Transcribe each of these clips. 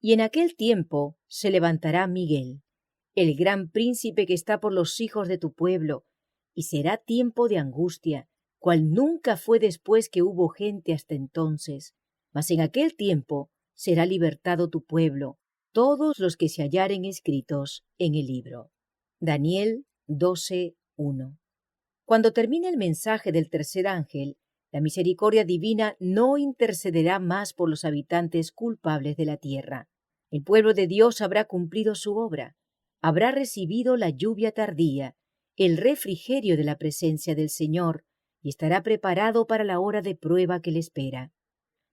Y en aquel tiempo se levantará Miguel, el gran príncipe que está por los hijos de tu pueblo, y será tiempo de angustia, cual nunca fue después que hubo gente hasta entonces. Mas en aquel tiempo será libertado tu pueblo, todos los que se hallaren escritos en el libro. Daniel 12:1. Cuando termine el mensaje del tercer ángel, la misericordia divina no intercederá más por los habitantes culpables de la tierra. El pueblo de Dios habrá cumplido su obra, habrá recibido la lluvia tardía, el refrigerio de la presencia del Señor, y estará preparado para la hora de prueba que le espera.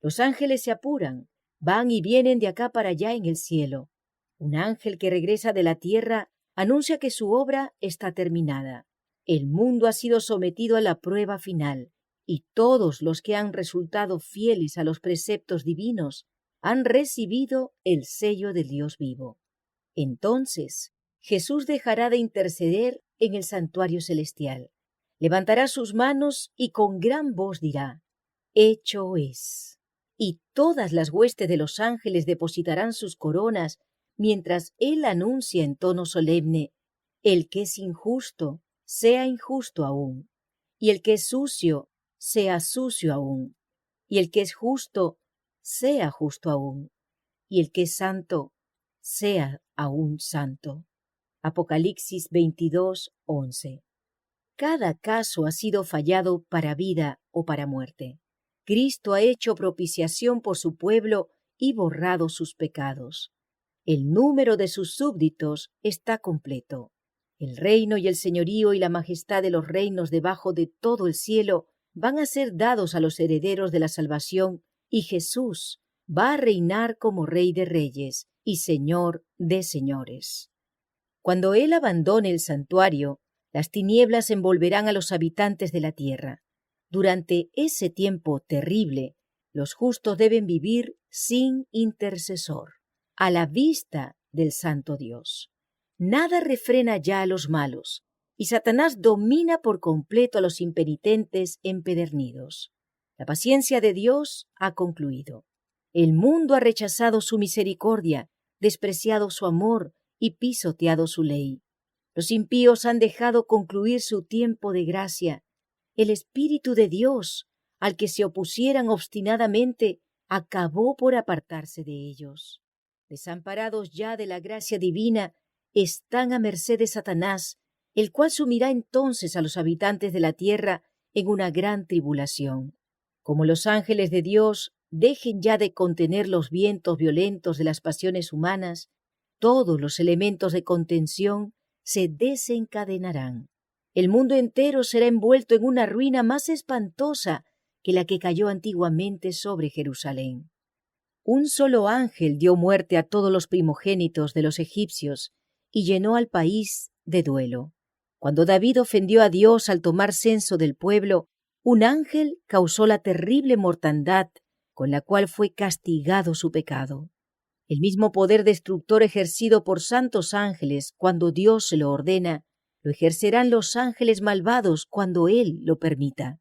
Los ángeles se apuran, van y vienen de acá para allá en el cielo. Un ángel que regresa de la tierra anuncia que su obra está terminada. El mundo ha sido sometido a la prueba final, y todos los que han resultado fieles a los preceptos divinos han recibido el sello del Dios vivo. Entonces, Jesús dejará de interceder en el santuario celestial. Levantará sus manos y con gran voz dirá: «Hecho es». Y todas las huestes de los ángeles depositarán sus coronas mientras Él anuncia en tono solemne: «El que es injusto, sea injusto aún, y el que es sucio, sea sucio aún, y el que es justo, sea justo aún, y el que es santo, sea aún santo». Apocalipsis 22:11. Cada caso ha sido fallado para vida o para muerte. Cristo ha hecho propiciación por su pueblo y borrado sus pecados. El número de sus súbditos está completo. El reino y el señorío y la majestad de los reinos debajo de todo el cielo van a ser dados a los herederos de la salvación, y Jesús va a reinar como Rey de Reyes y Señor de Señores. Cuando Él abandone el santuario, las tinieblas envolverán a los habitantes de la tierra. Durante ese tiempo terrible, los justos deben vivir sin intercesor, a la vista del Santo Dios. Nada refrena ya a los malos, y Satanás domina por completo a los impenitentes empedernidos. La paciencia de Dios ha concluido. El mundo ha rechazado su misericordia, despreciado su amor y pisoteado su ley. Los impíos han dejado concluir su tiempo de gracia. El Espíritu de Dios, al que se opusieran obstinadamente, acabó por apartarse de ellos. Desamparados ya de la gracia divina, están a merced de Satanás, el cual sumirá entonces a los habitantes de la tierra en una gran tribulación. Como los ángeles de Dios dejen ya de contener los vientos violentos de las pasiones humanas, todos los elementos de contención se desencadenarán. El mundo entero será envuelto en una ruina más espantosa que la que cayó antiguamente sobre Jerusalén. Un solo ángel dio muerte a todos los primogénitos de los egipcios y llenó al país de duelo. Cuando David ofendió a Dios al tomar censo del pueblo, un ángel causó la terrible mortandad con la cual fue castigado su pecado. El mismo poder destructor ejercido por santos ángeles cuando Dios se lo ordena, lo ejercerán los ángeles malvados cuando Él lo permita.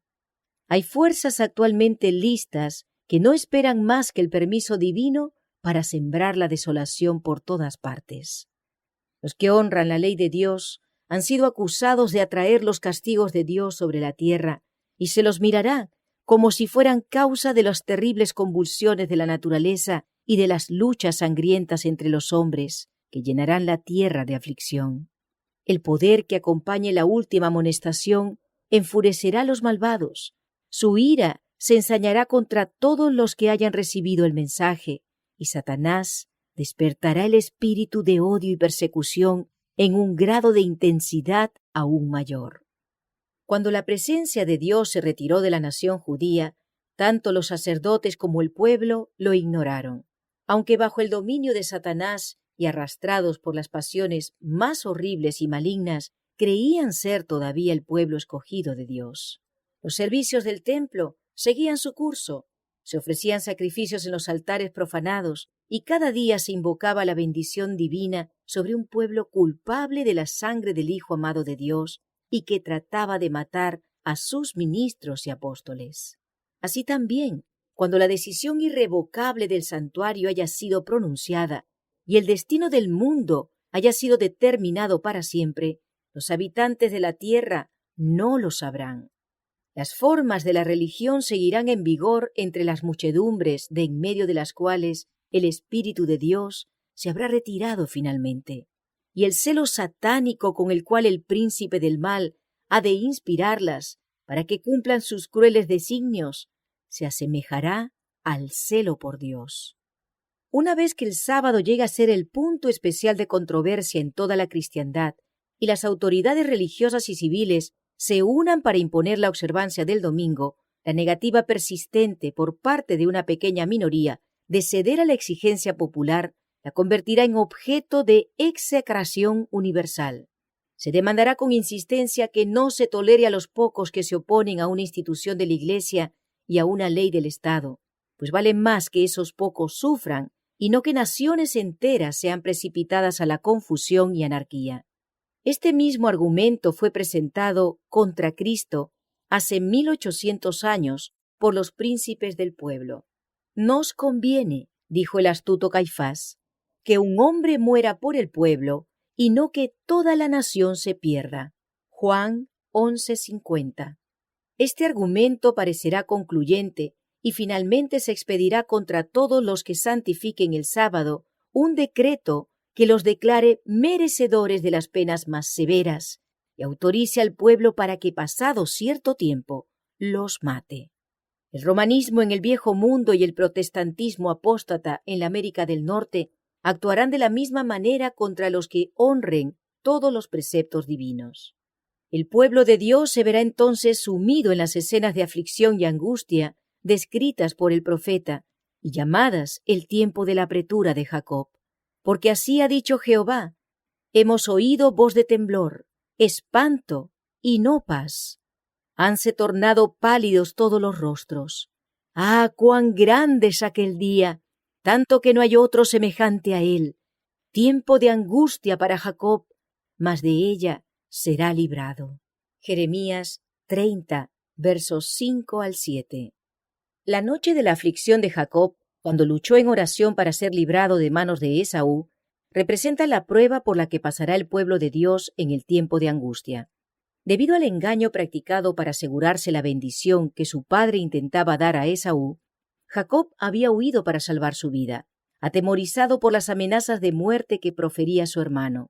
Hay fuerzas actualmente listas que no esperan más que el permiso divino para sembrar la desolación por todas partes. Los que honran la ley de Dios han sido acusados de atraer los castigos de Dios sobre la tierra, y se los mirará como si fueran causa de las terribles convulsiones de la naturaleza y de las luchas sangrientas entre los hombres, que llenarán la tierra de aflicción. El poder que acompañe la última amonestación enfurecerá a los malvados. Su ira se ensañará contra todos los que hayan recibido el mensaje, y Satanás despertará el espíritu de odio y persecución en un grado de intensidad aún mayor. Cuando la presencia de Dios se retiró de la nación judía, tanto los sacerdotes como el pueblo lo ignoraron. Aunque bajo el dominio de Satanás y arrastrados por las pasiones más horribles y malignas, creían ser todavía el pueblo escogido de Dios. Los servicios del templo seguían su curso, se ofrecían sacrificios en los altares profanados, y cada día se invocaba la bendición divina sobre un pueblo culpable de la sangre del Hijo amado de Dios y que trataba de matar a sus ministros y apóstoles. Así también, cuando la decisión irrevocable del santuario haya sido pronunciada y el destino del mundo haya sido determinado para siempre, los habitantes de la tierra no lo sabrán. Las formas de la religión seguirán en vigor entre las muchedumbres de en medio de las cuales el Espíritu de Dios se habrá retirado finalmente, y el celo satánico con el cual el príncipe del mal ha de inspirarlas para que cumplan sus crueles designios se asemejará al celo por Dios. Una vez que el sábado llega a ser el punto especial de controversia en toda la cristiandad y las autoridades religiosas y civiles se unan para imponer la observancia del domingo, la negativa persistente por parte de una pequeña minoría de ceder a la exigencia popular la convertirá en objeto de execración universal. Se demandará con insistencia que no se tolere a los pocos que se oponen a una institución de la Iglesia y a una ley del Estado, pues vale más que esos pocos sufran y no que naciones enteras sean precipitadas a la confusión y anarquía. Este mismo argumento fue presentado contra Cristo hace 1800 años por los príncipes del pueblo. «Nos conviene», dijo el astuto Caifás, «que un hombre muera por el pueblo y no que toda la nación se pierda». Juan 11:50. Este argumento parecerá concluyente y finalmente se expedirá contra todos los que santifiquen el sábado un decreto que los declare merecedores de las penas más severas y autorice al pueblo para que, pasado cierto tiempo, los mate. El romanismo en el Viejo Mundo y el protestantismo apóstata en la América del Norte actuarán de la misma manera contra los que honren todos los preceptos divinos. El pueblo de Dios se verá entonces sumido en las escenas de aflicción y angustia descritas por el profeta y llamadas el tiempo de la apretura de Jacob. Porque así ha dicho Jehová: hemos oído voz de temblor, espanto y no paz. Hanse tornado pálidos todos los rostros. ¡Ah, cuán grande es aquel día! Tanto que no hay otro semejante a él. Tiempo de angustia para Jacob, mas de ella será librado. Jeremías 30, versos 5 al 7. La noche de la aflicción de Jacob, cuando luchó en oración para ser librado de manos de Esaú, representa la prueba por la que pasará el pueblo de Dios en el tiempo de angustia. Debido al engaño practicado para asegurarse la bendición que su padre intentaba dar a Esaú, Jacob había huido para salvar su vida, atemorizado por las amenazas de muerte que profería su hermano.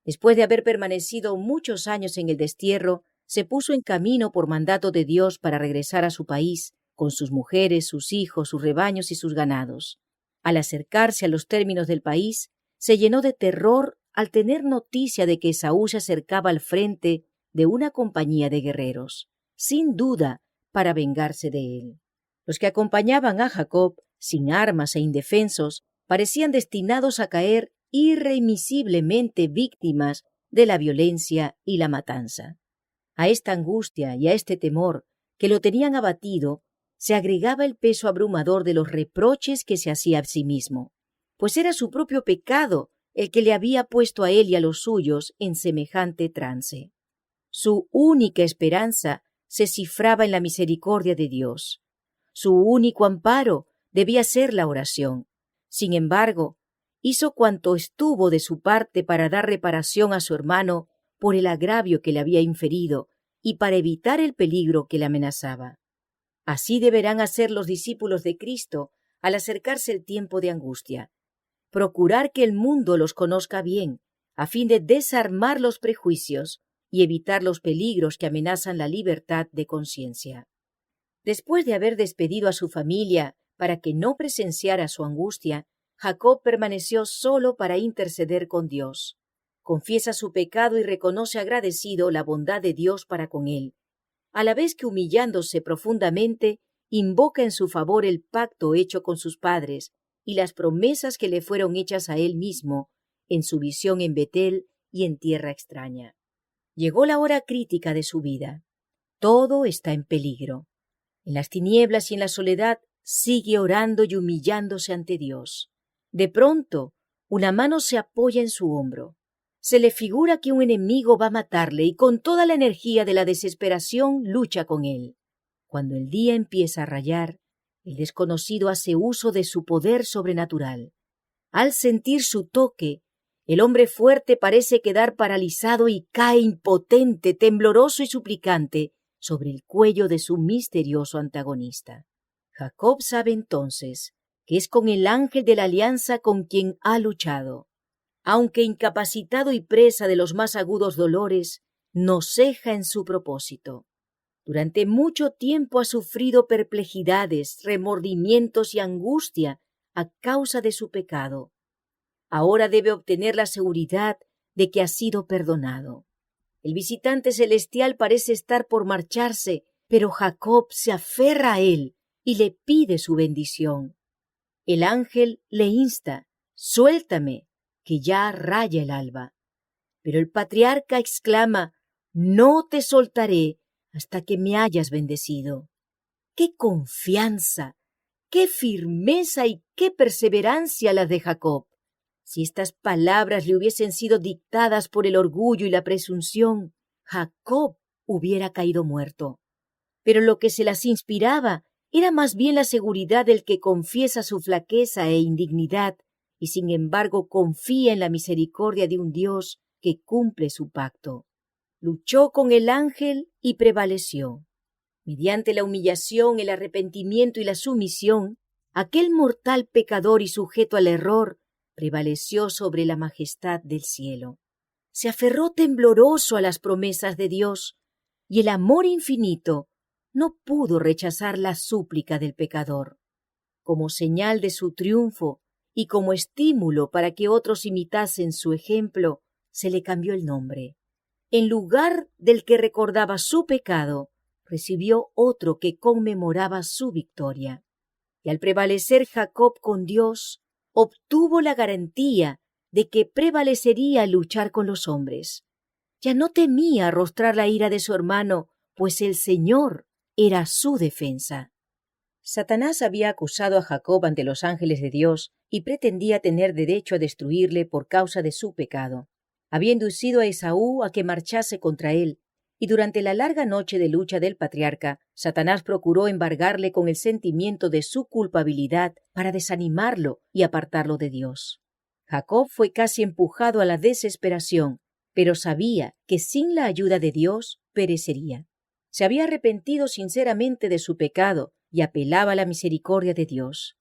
Después de haber permanecido muchos años en el destierro, se puso en camino por mandato de Dios para regresar a su país, con sus mujeres, sus hijos, sus rebaños y sus ganados. Al acercarse a los términos del país, se llenó de terror al tener noticia de que Esaú se acercaba al frente de una compañía de guerreros, sin duda para vengarse de él. Los que acompañaban a Jacob, sin armas e indefensos, parecían destinados a caer irremisiblemente víctimas de la violencia y la matanza. A esta angustia y a este temor que lo tenían abatido, se agregaba el peso abrumador de los reproches que se hacía a sí mismo, pues era su propio pecado el que le había puesto a él y a los suyos en semejante trance. Su única esperanza se cifraba en la misericordia de Dios. Su único amparo debía ser la oración. Sin embargo, hizo cuanto estuvo de su parte para dar reparación a su hermano por el agravio que le había inferido y para evitar el peligro que le amenazaba. Así deberán hacer los discípulos de Cristo al acercarse el tiempo de angustia. Procurar que el mundo los conozca bien, a fin de desarmar los prejuicios y evitar los peligros que amenazan la libertad de conciencia. Después de haber despedido a su familia para que no presenciara su angustia, Jacob permaneció solo para interceder con Dios. Confiesa su pecado y reconoce agradecido la bondad de Dios para con él, a la vez que, humillándose profundamente, invoca en su favor el pacto hecho con sus padres y las promesas que le fueron hechas a él mismo en su visión en Betel y en tierra extraña. Llegó la hora crítica de su vida. Todo está en peligro. En las tinieblas y en la soledad sigue orando y humillándose ante Dios. De pronto, una mano se apoya en su hombro. Se le figura que un enemigo va a matarle y con toda la energía de la desesperación lucha con él. Cuando el día empieza a rayar, El desconocido hace uso de su poder sobrenatural. Al sentir su toque, el hombre fuerte parece quedar paralizado y cae impotente, tembloroso y suplicante sobre el cuello de su misterioso antagonista. Jacob sabe entonces que es con el ángel de la alianza con quien ha luchado. Aunque incapacitado y presa de los más agudos dolores, no ceja en su propósito. Durante mucho tiempo ha sufrido perplejidades, remordimientos y angustia a causa de su pecado. Ahora debe obtener la seguridad de que ha sido perdonado. El visitante celestial parece estar por marcharse, pero Jacob se aferra a él y le pide su bendición. El ángel le insta: «Suéltame, que ya raya el alba». Pero el patriarca exclama: «No te soltaré hasta que me hayas bendecido». ¡Qué confianza, qué firmeza y qué perseverancia las de Jacob! Si estas palabras le hubiesen sido dictadas por el orgullo y la presunción, Jacob hubiera caído muerto. Pero lo que se las inspiraba era más bien la seguridad del que confiesa su flaqueza e indignidad y sin embargo confía en la misericordia de un Dios que cumple su pacto. Luchó con el ángel y prevaleció. Mediante la humillación, el arrepentimiento y la sumisión, aquel mortal pecador y sujeto al error prevaleció sobre la majestad del cielo. Se aferró tembloroso a las promesas de Dios, y el amor infinito no pudo rechazar la súplica del pecador. Como señal de su triunfo y como estímulo para que otros imitasen su ejemplo, se le cambió el nombre. En lugar del que recordaba su pecado, recibió otro que conmemoraba su victoria. Y al prevalecer Jacob con Dios, obtuvo la garantía de que prevalecería al luchar con los hombres. Ya no temía arrostrar la ira de su hermano, pues el Señor era su defensa. Satanás había acusado a Jacob ante los ángeles de Dios y pretendía tener derecho a destruirle por causa de su pecado. Había inducido a Esaú a que marchase contra él, y durante la larga noche de lucha del patriarca, Satanás procuró embargarle con el sentimiento de su culpabilidad para desanimarlo y apartarlo de Dios. Jacob fue casi empujado a la desesperación, pero sabía que sin la ayuda de Dios perecería. Se había arrepentido sinceramente de su pecado y apelaba a la misericordia de Dios.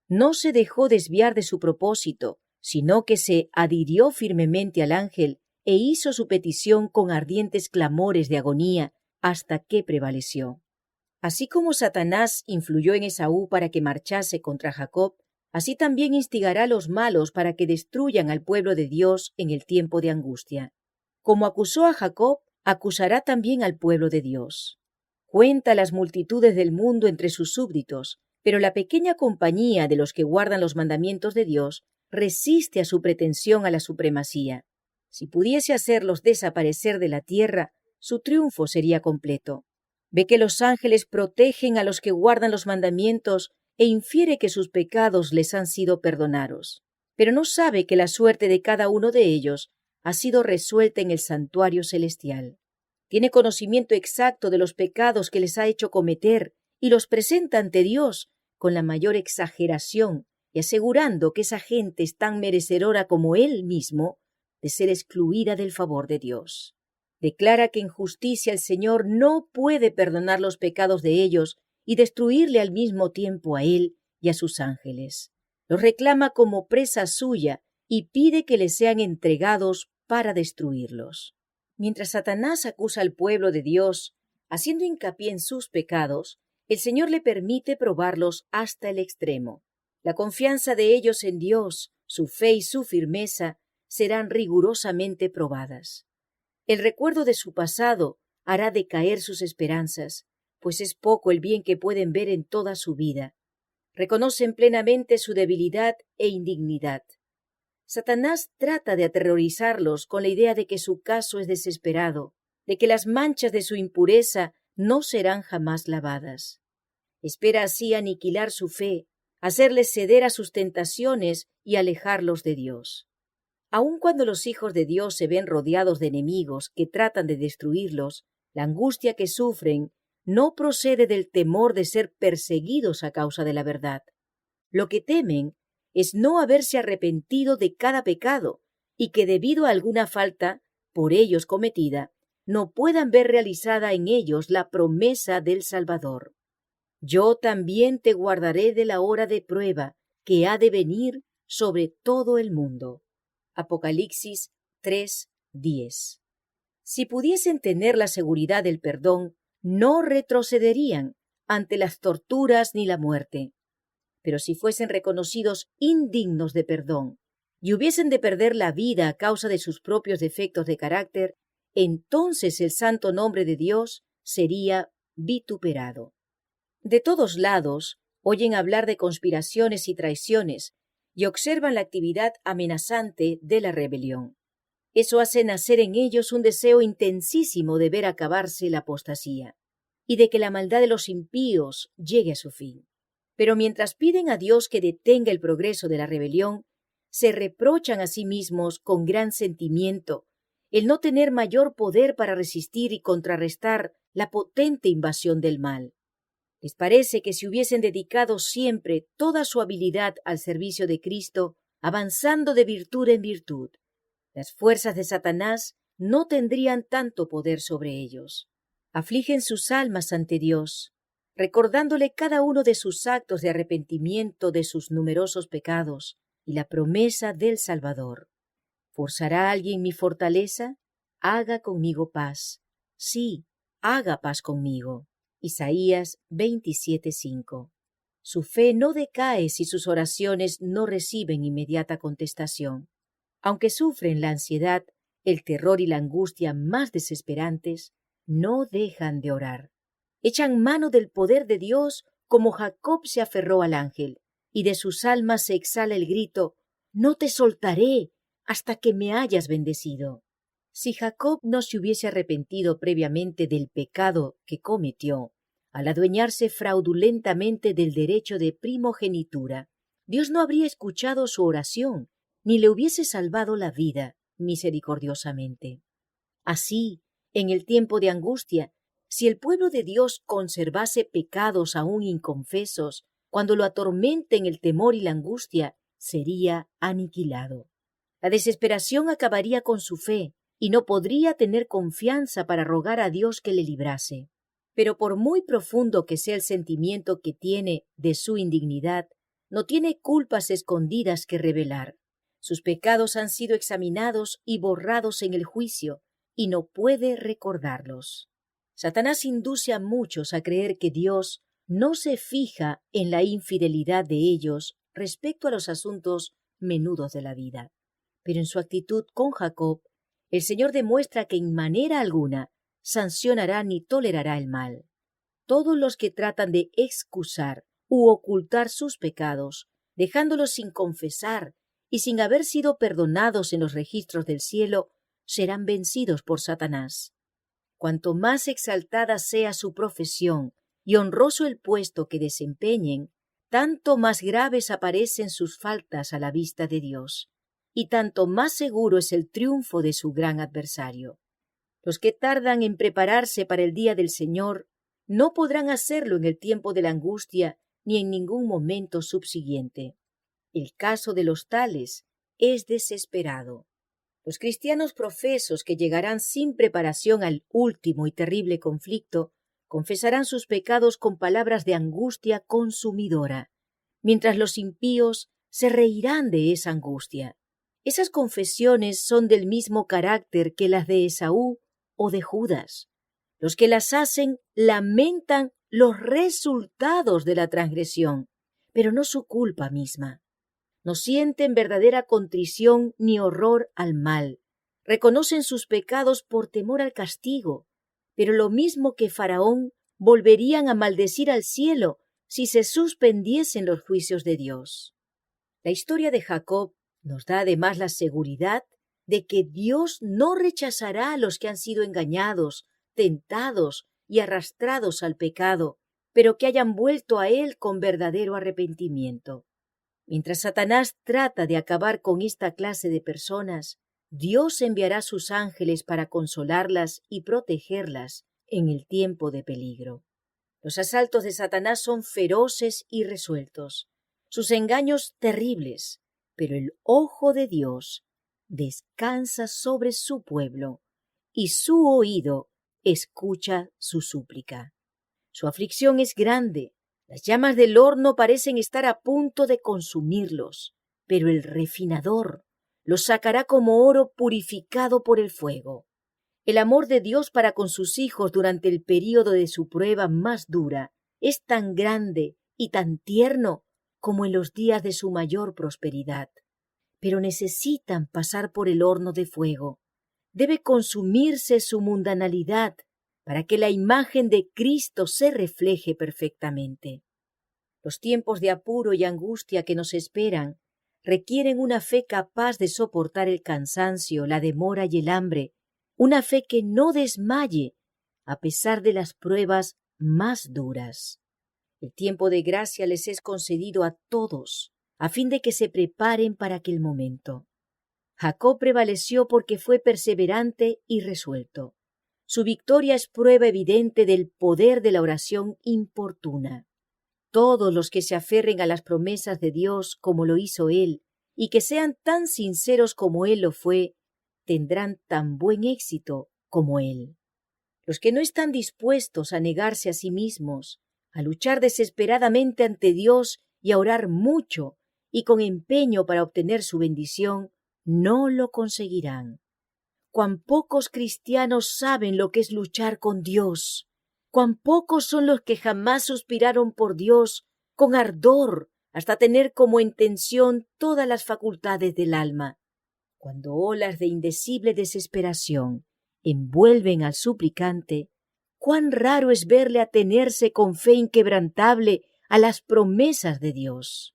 No se dejó desviar de su propósito, sino que se adhirió firmemente al ángel e hizo su petición con ardientes clamores de agonía hasta que prevaleció. Así como Satanás influyó en Esaú para que marchase contra Jacob, así también instigará a los malos para que destruyan al pueblo de Dios en el tiempo de angustia. Como acusó a Jacob, acusará también al pueblo de Dios. Cuenta las multitudes del mundo entre sus súbditos, pero la pequeña compañía de los que guardan los mandamientos de Dios resiste a su pretensión a la supremacía. Si pudiese hacerlos desaparecer de la tierra, su triunfo sería completo. Ve que los ángeles protegen a los que guardan los mandamientos e infiere que sus pecados les han sido perdonados. Pero no sabe que la suerte de cada uno de ellos ha sido resuelta en el santuario celestial. Tiene conocimiento exacto de los pecados que les ha hecho cometer y los presenta ante Dios con la mayor exageración y asegurando que esa gente es tan merecedora como él mismo de ser excluida del favor de Dios. Declara que en justicia el Señor no puede perdonar los pecados de ellos y destruirle al mismo tiempo a él y a sus ángeles. Los reclama como presa suya y pide que les sean entregados para destruirlos. Mientras Satanás acusa al pueblo de Dios, haciendo hincapié en sus pecados, el Señor le permite probarlos hasta el extremo. La confianza de ellos en Dios, su fe y su firmeza serán rigurosamente probadas. El recuerdo de su pasado hará decaer sus esperanzas, pues es poco el bien que pueden ver en toda su vida. Reconocen plenamente su debilidad e indignidad. Satanás trata de aterrorizarlos con la idea de que su caso es desesperado, de que las manchas de su impureza no serán jamás lavadas. Espera así aniquilar su fe, hacerles ceder a sus tentaciones y alejarlos de Dios. Aun cuando los hijos de Dios se ven rodeados de enemigos que tratan de destruirlos, la angustia que sufren no procede del temor de ser perseguidos a causa de la verdad. Lo que temen es no haberse arrepentido de cada pecado y que debido a alguna falta, por ellos cometida, no puedan ver realizada en ellos la promesa del Salvador. Yo también te guardaré de la hora de prueba que ha de venir sobre todo el mundo. Apocalipsis 3:10. Si pudiesen tener la seguridad del perdón, no retrocederían ante las torturas ni la muerte. Pero si fuesen reconocidos indignos de perdón y hubiesen de perder la vida a causa de sus propios defectos de carácter, entonces el santo nombre de Dios sería vituperado. De todos lados oyen hablar de conspiraciones y traiciones y observan la actividad amenazante de la rebelión. Eso hace nacer en ellos un deseo intensísimo de ver acabarse la apostasía y de que la maldad de los impíos llegue a su fin. Pero mientras piden a Dios que detenga el progreso de la rebelión, se reprochan a sí mismos con gran sentimiento el no tener mayor poder para resistir y contrarrestar la potente invasión del mal. Les parece que si hubiesen dedicado siempre toda su habilidad al servicio de Cristo, avanzando de virtud en virtud, las fuerzas de Satanás no tendrían tanto poder sobre ellos. Afligen sus almas ante Dios, recordándole cada uno de sus actos de arrepentimiento de sus numerosos pecados y la promesa del Salvador. ¿Forzará alguien mi fortaleza? Haga conmigo paz. Sí, haga paz conmigo. Isaías 27:5. Su fe no decae si sus oraciones no reciben inmediata contestación. Aunque sufren la ansiedad, el terror y la angustia más desesperantes, no dejan de orar. Echan mano del poder de Dios como Jacob se aferró al ángel, y de sus almas se exhala el grito: «No te soltaré hasta que me hayas bendecido». Si Jacob no se hubiese arrepentido previamente del pecado que cometió, al adueñarse fraudulentamente del derecho de primogenitura, Dios no habría escuchado su oración, ni le hubiese salvado la vida misericordiosamente. Así, en el tiempo de angustia, si el pueblo de Dios conservase pecados aún inconfesos, cuando lo atormenten el temor y la angustia, sería aniquilado. La desesperación acabaría con su fe, y no podría tener confianza para rogar a Dios que le librase. Pero por muy profundo que sea el sentimiento que tiene de su indignidad, no tiene culpas escondidas que revelar. Sus pecados han sido examinados y borrados en el juicio, y no puede recordarlos. Satanás induce a muchos a creer que Dios no se fija en la infidelidad de ellos respecto a los asuntos menudos de la vida. Pero en su actitud con Jacob, el Señor demuestra que en manera alguna sancionará ni tolerará el mal. Todos los que tratan de excusar u ocultar sus pecados, dejándolos sin confesar y sin haber sido perdonados en los registros del cielo, serán vencidos por Satanás. Cuanto más exaltada sea su profesión y honroso el puesto que desempeñen, tanto más graves aparecen sus faltas a la vista de Dios, y tanto más seguro es el triunfo de su gran adversario. Los que tardan en prepararse para el día del Señor no podrán hacerlo en el tiempo de la angustia ni en ningún momento subsiguiente. El caso de los tales es desesperado. Los cristianos profesos que llegarán sin preparación al último y terrible conflicto confesarán sus pecados con palabras de angustia consumidora, mientras los impíos se reirán de esa angustia. Esas confesiones son del mismo carácter que las de Esaú o de Judas. Los que las hacen lamentan los resultados de la transgresión, pero no su culpa misma. No sienten verdadera contrición ni horror al mal. Reconocen sus pecados por temor al castigo, pero lo mismo que Faraón, volverían a maldecir al cielo si se suspendiesen los juicios de Dios. La historia de Jacob nos da además la seguridad de que Dios no rechazará a los que han sido engañados, tentados y arrastrados al pecado, pero que hayan vuelto a Él con verdadero arrepentimiento. Mientras Satanás trata de acabar con esta clase de personas, Dios enviará sus ángeles para consolarlas y protegerlas en el tiempo de peligro. Los asaltos de Satanás son feroces y resueltos, sus engaños terribles, pero el ojo de Dios descansa sobre su pueblo y su oído escucha su súplica. Su aflicción es grande, las llamas del horno parecen estar a punto de consumirlos, pero el refinador los sacará como oro purificado por el fuego. El amor de Dios para con sus hijos durante el período de su prueba más dura es tan grande y tan tierno como en los días de su mayor prosperidad. Pero necesitan pasar por el horno de fuego. Debe consumirse su mundanalidad para que la imagen de Cristo se refleje perfectamente. Los tiempos de apuro y angustia que nos esperan requieren una fe capaz de soportar el cansancio, la demora y el hambre, una fe que no desmaye a pesar de las pruebas más duras. El tiempo de gracia les es concedido a todos, a fin de que se preparen para aquel momento. Jacob prevaleció porque fue perseverante y resuelto. Su victoria es prueba evidente del poder de la oración importuna. Todos los que se aferren a las promesas de Dios como lo hizo él, y que sean tan sinceros como él lo fue, tendrán tan buen éxito como él. Los que no están dispuestos a negarse a sí mismos, a luchar desesperadamente ante Dios y a orar mucho y con empeño para obtener su bendición, no lo conseguirán. Cuán pocos cristianos saben lo que es luchar con Dios. Cuán pocos son los que jamás suspiraron por Dios con ardor hasta tener como intención todas las facultades del alma. Cuando olas de indecible desesperación envuelven al suplicante, cuán raro es verle atenerse con fe inquebrantable a las promesas de Dios.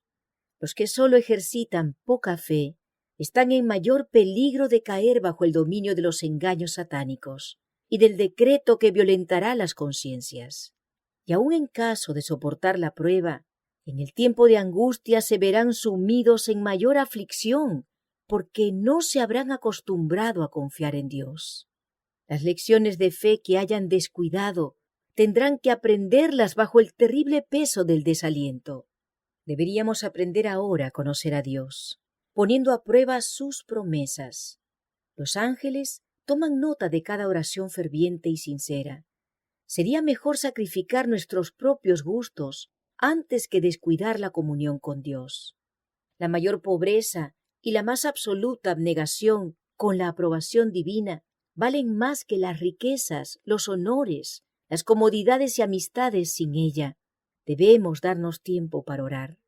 Los que sólo ejercitan poca fe están en mayor peligro de caer bajo el dominio de los engaños satánicos y del decreto que violentará las conciencias. Y aun en caso de soportar la prueba, en el tiempo de angustia se verán sumidos en mayor aflicción, porque no se habrán acostumbrado a confiar en Dios. Las lecciones de fe que hayan descuidado tendrán que aprenderlas bajo el terrible peso del desaliento. Deberíamos aprender ahora a conocer a Dios, poniendo a prueba sus promesas. Los ángeles toman nota de cada oración ferviente y sincera. Sería mejor sacrificar nuestros propios gustos antes que descuidar la comunión con Dios. La mayor pobreza y la más absoluta abnegación con la aprobación divina valen más que las riquezas, los honores, las comodidades y amistades sin ella. Debemos darnos tiempo para orar.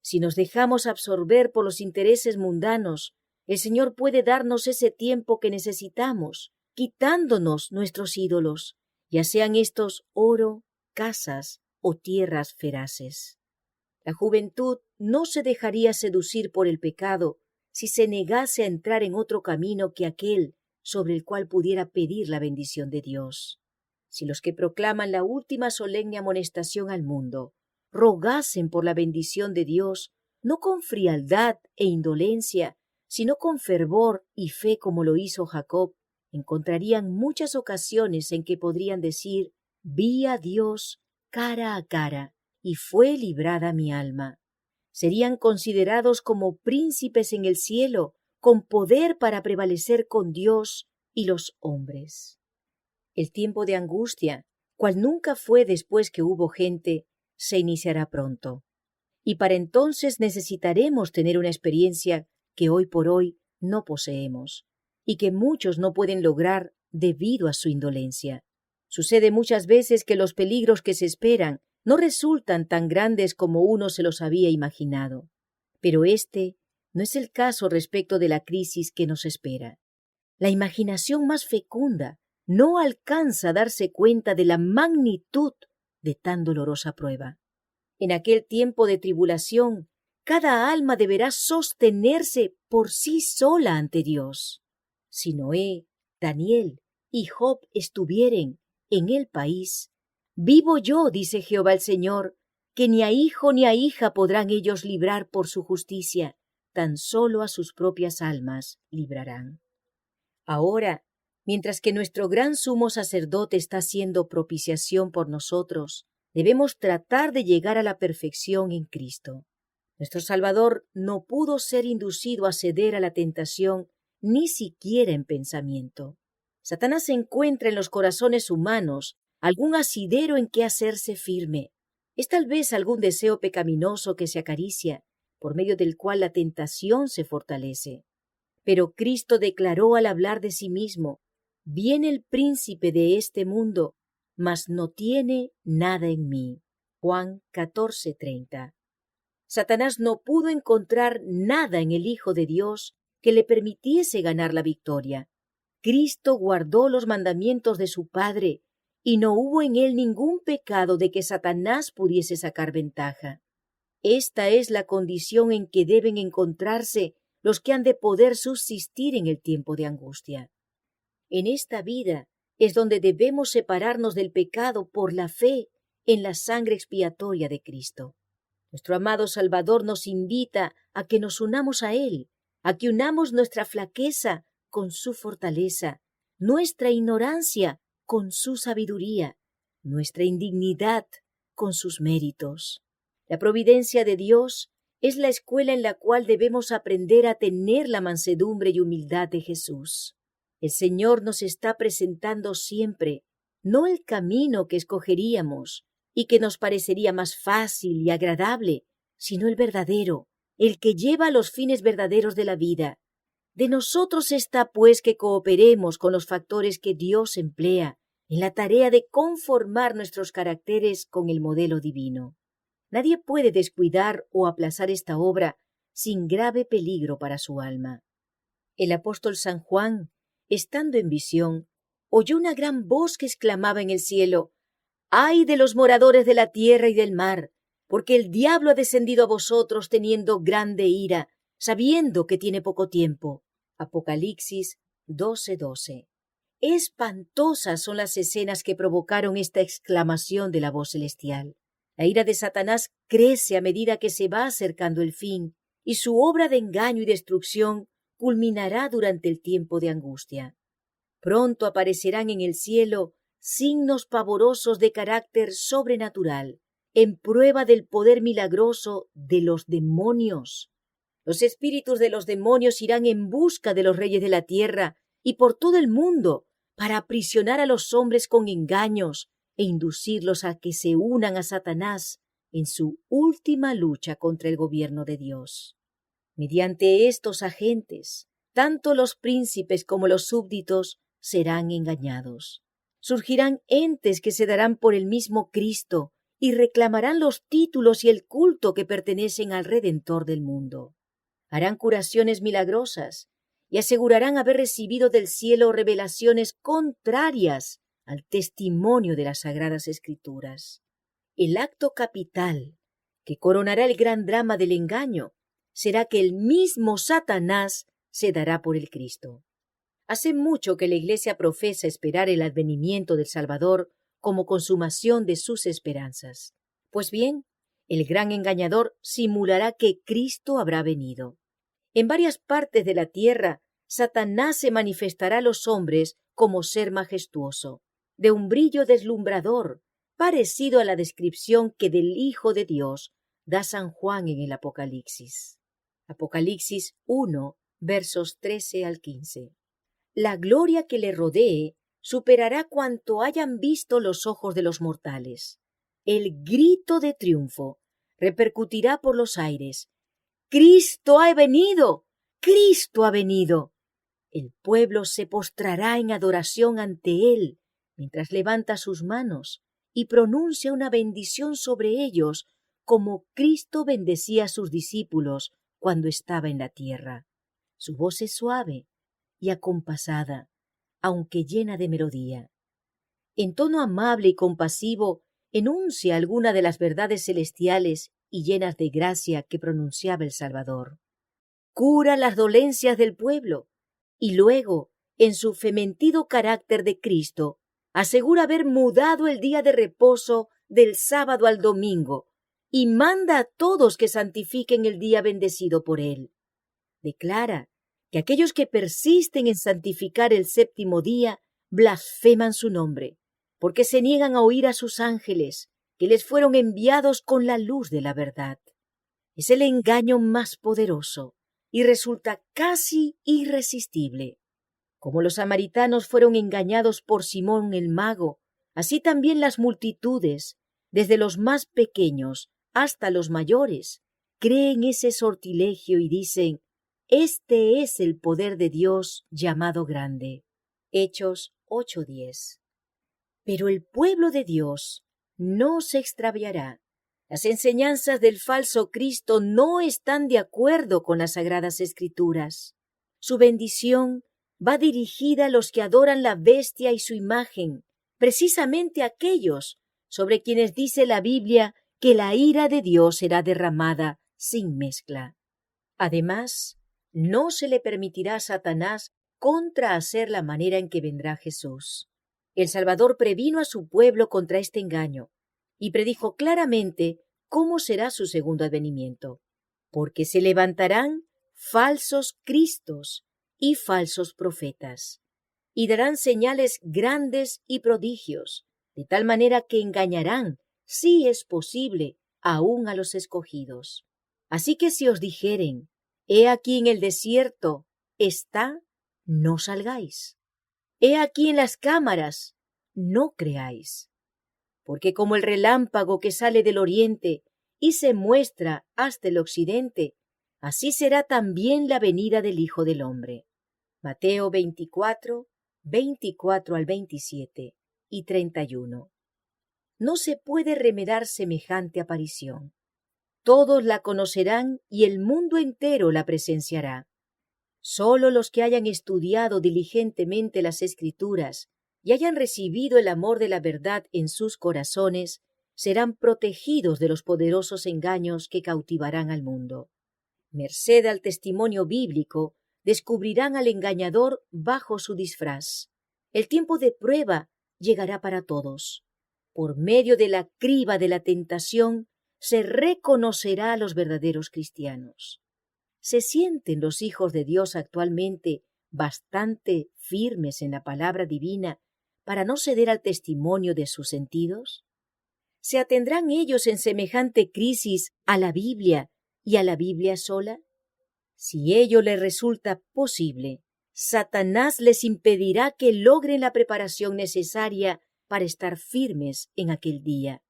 Si nos dejamos absorber por los intereses mundanos, el Señor puede darnos ese tiempo que necesitamos, quitándonos nuestros ídolos, ya sean estos oro, casas o tierras feraces. La juventud no se dejaría seducir por el pecado si se negase a entrar en otro camino que aquel sobre el cual pudiera pedir la bendición de Dios. Si los que proclaman la última solemne amonestación al mundo rogasen por la bendición de Dios, no con frialdad e indolencia, sino con fervor y fe como lo hizo Jacob, encontrarían muchas ocasiones en que podrían decir: «Vi a Dios cara a cara, y fue librada mi alma». Serían considerados como príncipes en el cielo, con poder para prevalecer con Dios y los hombres. El tiempo de angustia, cual nunca fue después que hubo gente, se iniciará pronto. Y para entonces necesitaremos tener una experiencia que hoy por hoy no poseemos, y que muchos no pueden lograr debido a su indolencia. Sucede muchas veces que los peligros que se esperan no resultan tan grandes como uno se los había imaginado. Pero este no es el caso respecto de la crisis que nos espera. La imaginación más fecunda no alcanza a darse cuenta de la magnitud de tan dolorosa prueba. En aquel tiempo de tribulación, cada alma deberá sostenerse por sí sola ante Dios. Si Noé, Daniel y Job estuvieren en el país, vivo yo, dice Jehová el Señor, que ni a hijo ni a hija podrán ellos librar por su justicia, tan solo a sus propias almas librarán. Ahora, mientras que nuestro gran sumo sacerdote está haciendo propiciación por nosotros, Debemos tratar de llegar a la perfección en Cristo. Nuestro Salvador no pudo ser inducido a ceder a la tentación, ni siquiera en pensamiento. Satanás encuentra en los corazones humanos algún asidero en que hacerse firme. Es tal vez algún deseo pecaminoso que se acaricia, por medio del cual la tentación se fortalece. Pero Cristo declaró al hablar de sí mismo: «Viene el príncipe de este mundo, mas no tiene nada en mí». Juan 14:30. Satanás no pudo encontrar nada en el Hijo de Dios que le permitiese ganar la victoria. Cristo guardó los mandamientos de su Padre, y no hubo en él ningún pecado de que Satanás pudiese sacar ventaja. Esta es la condición en que deben encontrarse los que han de poder subsistir en el tiempo de angustia. En esta vida es donde debemos separarnos del pecado por la fe en la sangre expiatoria de Cristo. Nuestro amado Salvador nos invita a que nos unamos a Él, a que unamos nuestra flaqueza con su fortaleza, nuestra ignorancia con su sabiduría, nuestra indignidad con sus méritos. La providencia de Dios es la escuela en la cual debemos aprender a tener la mansedumbre y humildad de Jesús. El Señor nos está presentando siempre, no el camino que escogeríamos y que nos parecería más fácil y agradable, sino el verdadero, el que lleva a los fines verdaderos de la vida. De nosotros está, pues, que cooperemos con los factores que Dios emplea en la tarea de conformar nuestros caracteres con el modelo divino. Nadie puede descuidar o aplazar esta obra sin grave peligro para su alma. El apóstol San Juan, estando en visión, oyó una gran voz que exclamaba en el cielo: «¡Ay de los moradores de la tierra y del mar! Porque el diablo ha descendido a vosotros teniendo grande ira, sabiendo que tiene poco tiempo». Apocalipsis 12:12. Espantosas son las escenas que provocaron esta exclamación de la voz celestial. La ira de Satanás crece a medida que se va acercando el fin, y su obra de engaño y destrucción culminará durante el tiempo de angustia. Pronto aparecerán en el cielo signos pavorosos de carácter sobrenatural, en prueba del poder milagroso de los demonios. Los espíritus de los demonios irán en busca de los reyes de la tierra y por todo el mundo para aprisionar a los hombres con engaños e inducirlos a que se unan a Satanás en su última lucha contra el gobierno de Dios. Mediante estos agentes, tanto los príncipes como los súbditos serán engañados. Surgirán entes que se darán por el mismo Cristo y reclamarán los títulos y el culto que pertenecen al Redentor del mundo. Harán curaciones milagrosas y asegurarán haber recibido del cielo revelaciones contrarias al testimonio de las Sagradas Escrituras. El acto capital que coronará el gran drama del engaño será que el mismo Satanás se dará por el Cristo. Hace mucho que la Iglesia profesa esperar el advenimiento del Salvador como consumación de sus esperanzas. Pues bien, el gran engañador simulará que Cristo habrá venido. En varias partes de la tierra, Satanás se manifestará a los hombres como ser majestuoso, de un brillo deslumbrador, parecido a la descripción que del Hijo de Dios da San Juan en el Apocalipsis. Apocalipsis 1, versos 13 al 15. La gloria que le rodee superará cuanto hayan visto los ojos de los mortales. El grito de triunfo repercutirá por los aires. ¡Cristo ha venido! ¡Cristo ha venido! El pueblo se postrará en adoración ante Él, mientras levanta sus manos y pronuncia una bendición sobre ellos, como Cristo bendecía a sus discípulos cuando estaba en la tierra. Su voz es suave y acompasada, aunque llena de melodía. En tono amable y compasivo, enuncia alguna de las verdades celestiales y llenas de gracia que pronunciaba el Salvador. Cura las dolencias del pueblo y luego, en su fementido carácter de Cristo, asegura haber mudado el día de reposo del sábado al domingo y manda a todos que santifiquen el día bendecido por Él. Declara que aquellos que persisten en santificar el séptimo día blasfeman su nombre, porque se niegan a oír a sus ángeles, que les fueron enviados con la luz de la verdad. Es el engaño más poderoso y resulta casi irresistible. Como los samaritanos fueron engañados por Simón el mago, así también las multitudes, desde los más pequeños hasta los mayores, creen ese sortilegio y dicen: «Este es el poder de Dios llamado grande». Hechos 8:10. Pero el pueblo de Dios no se extraviará. Las enseñanzas del falso Cristo no están de acuerdo con las Sagradas Escrituras. Su bendición va dirigida a los que adoran la bestia y su imagen, precisamente aquellos sobre quienes dice la Biblia que la ira de Dios será derramada sin mezcla. Además, no se le permitirá a Satanás contrahacer la manera en que vendrá Jesús. El Salvador previno a su pueblo contra este engaño y predijo claramente cómo será su segundo advenimiento, porque se levantarán falsos cristos y falsos profetas, y darán señales grandes y prodigios, de tal manera que engañarán, si es posible, aún a los escogidos. Así que si os dijeren: «He aquí en el desierto está», no salgáis. «He aquí en las cámaras», no creáis. Porque como el relámpago que sale del oriente y se muestra hasta el occidente, así será también la venida del Hijo del Hombre. Mateo 24, 24 al 27 y 31. No se puede remedar semejante aparición. Todos la conocerán y el mundo entero la presenciará. Solo los que hayan estudiado diligentemente las Escrituras y hayan recibido el amor de la verdad en sus corazones serán protegidos de los poderosos engaños que cautivarán al mundo. Merced al testimonio bíblico, descubrirán al engañador bajo su disfraz. El tiempo de prueba llegará para todos. Por medio de la criba de la tentación se reconocerá a los verdaderos cristianos. ¿Se sienten los hijos de Dios actualmente bastante firmes en la palabra divina para no ceder al testimonio de sus sentidos? ¿Se atendrán ellos en semejante crisis a la Biblia y a la Biblia sola? Si ello les resulta posible, Satanás les impedirá que logren la preparación necesaria para estar firmes en aquel día.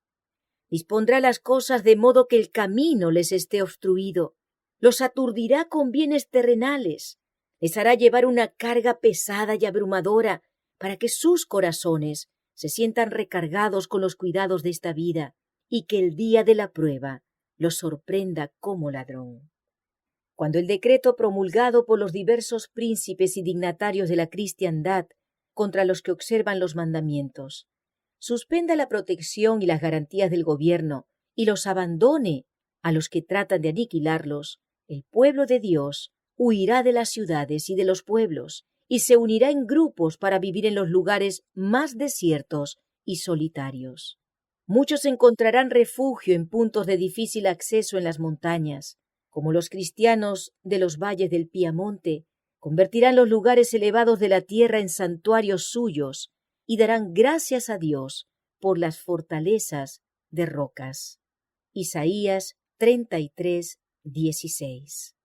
Dispondrá las cosas de modo que el camino les esté obstruido, los aturdirá con bienes terrenales, les hará llevar una carga pesada y abrumadora para que sus corazones se sientan recargados con los cuidados de esta vida y que el día de la prueba los sorprenda como ladrón. Cuando el decreto promulgado por los diversos príncipes y dignatarios de la cristiandad contra los que observan los mandamientos suspenda la protección y las garantías del gobierno y los abandone a los que tratan de aniquilarlos, el pueblo de Dios huirá de las ciudades y de los pueblos y se unirá en grupos para vivir en los lugares más desiertos y solitarios. Muchos encontrarán refugio en puntos de difícil acceso en las montañas, como los cristianos de los valles del Piamonte convertirán los lugares elevados de la tierra en santuarios suyos y darán gracias a Dios por las fortalezas de rocas. Isaías 33, 16.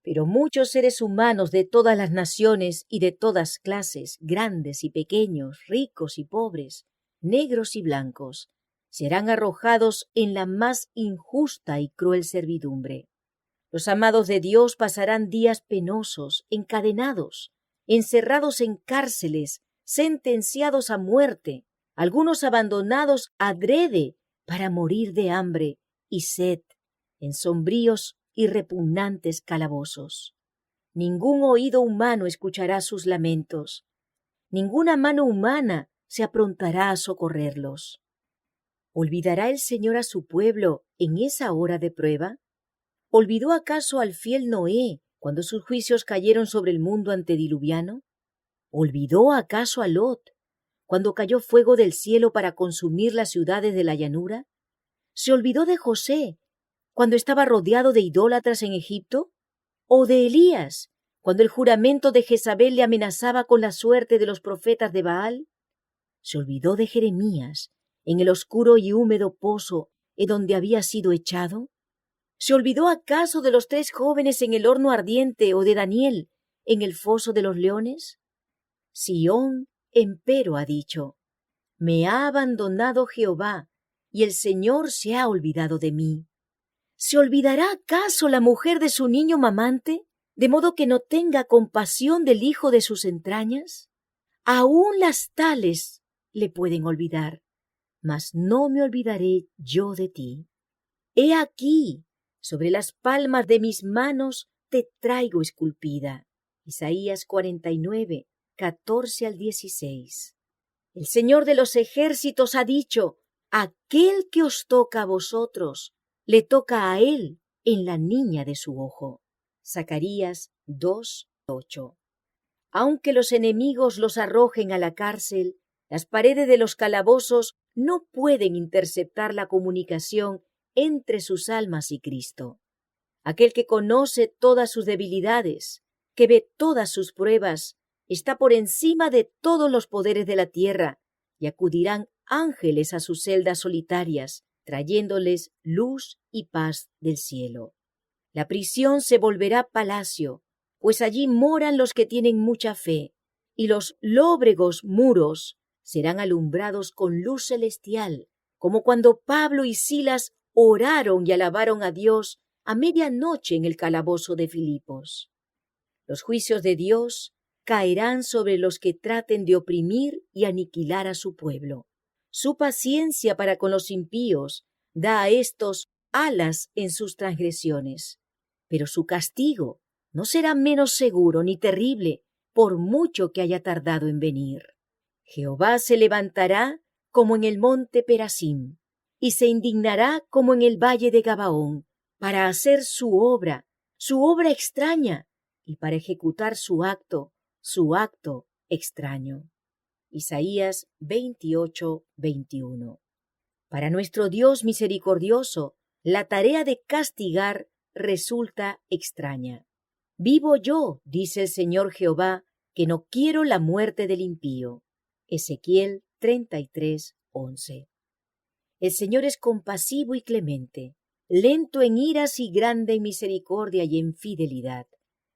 Pero muchos seres humanos de todas las naciones y de todas clases, grandes y pequeños, ricos y pobres, negros y blancos, serán arrojados en la más injusta y cruel servidumbre. Los amados de Dios pasarán días penosos, encadenados, encerrados en cárceles, sentenciados a muerte, algunos abandonados adrede para morir de hambre y sed, en sombríos y repugnantes calabozos. Ningún oído humano escuchará sus lamentos, ninguna mano humana se aprontará a socorrerlos. ¿Olvidará el Señor a su pueblo en esa hora de prueba? ¿Olvidó acaso al fiel Noé cuando sus juicios cayeron sobre el mundo antediluviano? ¿Olvidó acaso a Lot cuando cayó fuego del cielo para consumir las ciudades de la llanura? ¿Se olvidó de José cuando estaba rodeado de idólatras en Egipto? ¿O de Elías cuando el juramento de Jezabel le amenazaba con la suerte de los profetas de Baal? ¿Se olvidó de Jeremías en el oscuro y húmedo pozo en donde había sido echado? ¿Se olvidó acaso de los 3 jóvenes en el horno ardiente o de Daniel en el foso de los leones? Sión, empero, ha dicho: me ha abandonado Jehová, y el Señor se ha olvidado de mí. ¿Se olvidará acaso la mujer de su niño mamante, de modo que no tenga compasión del hijo de sus entrañas? Aún las tales le pueden olvidar, mas no me olvidaré yo de ti. He aquí, sobre las palmas de mis manos te traigo esculpida. Isaías 49, 14 al 16. El Señor de los ejércitos ha dicho: aquel que os toca a vosotros, le toca a él en la niña de su ojo. Zacarías 2, 8. Aunque los enemigos los arrojen a la cárcel, las paredes de los calabozos no pueden interceptar la comunicación entre sus almas y Cristo. Aquel que conoce todas sus debilidades, que ve todas sus pruebas, está por encima de todos los poderes de la tierra, y acudirán ángeles a sus celdas solitarias, trayéndoles luz y paz del cielo. La prisión se volverá palacio, pues allí moran los que tienen mucha fe, y los lóbregos muros serán alumbrados con luz celestial, como cuando Pablo y Silas oraron y alabaron a Dios a medianoche en el calabozo de Filipos. Los juicios de Dios caerán sobre los que traten de oprimir y aniquilar a su pueblo. Su paciencia para con los impíos da a éstos alas en sus transgresiones, pero su castigo no será menos seguro ni terrible por mucho que haya tardado en venir. Jehová se levantará como en el monte Perasim, y se indignará como en el valle de Gabaón, para hacer su obra extraña, y para ejecutar su acto extraño. Isaías 28, 21. Para nuestro Dios misericordioso, la tarea de castigar resulta extraña. Vivo yo, dice el Señor Jehová, que no quiero la muerte del impío. Ezequiel 33, 11. El Señor es compasivo y clemente, lento en iras y grande en misericordia y en fidelidad,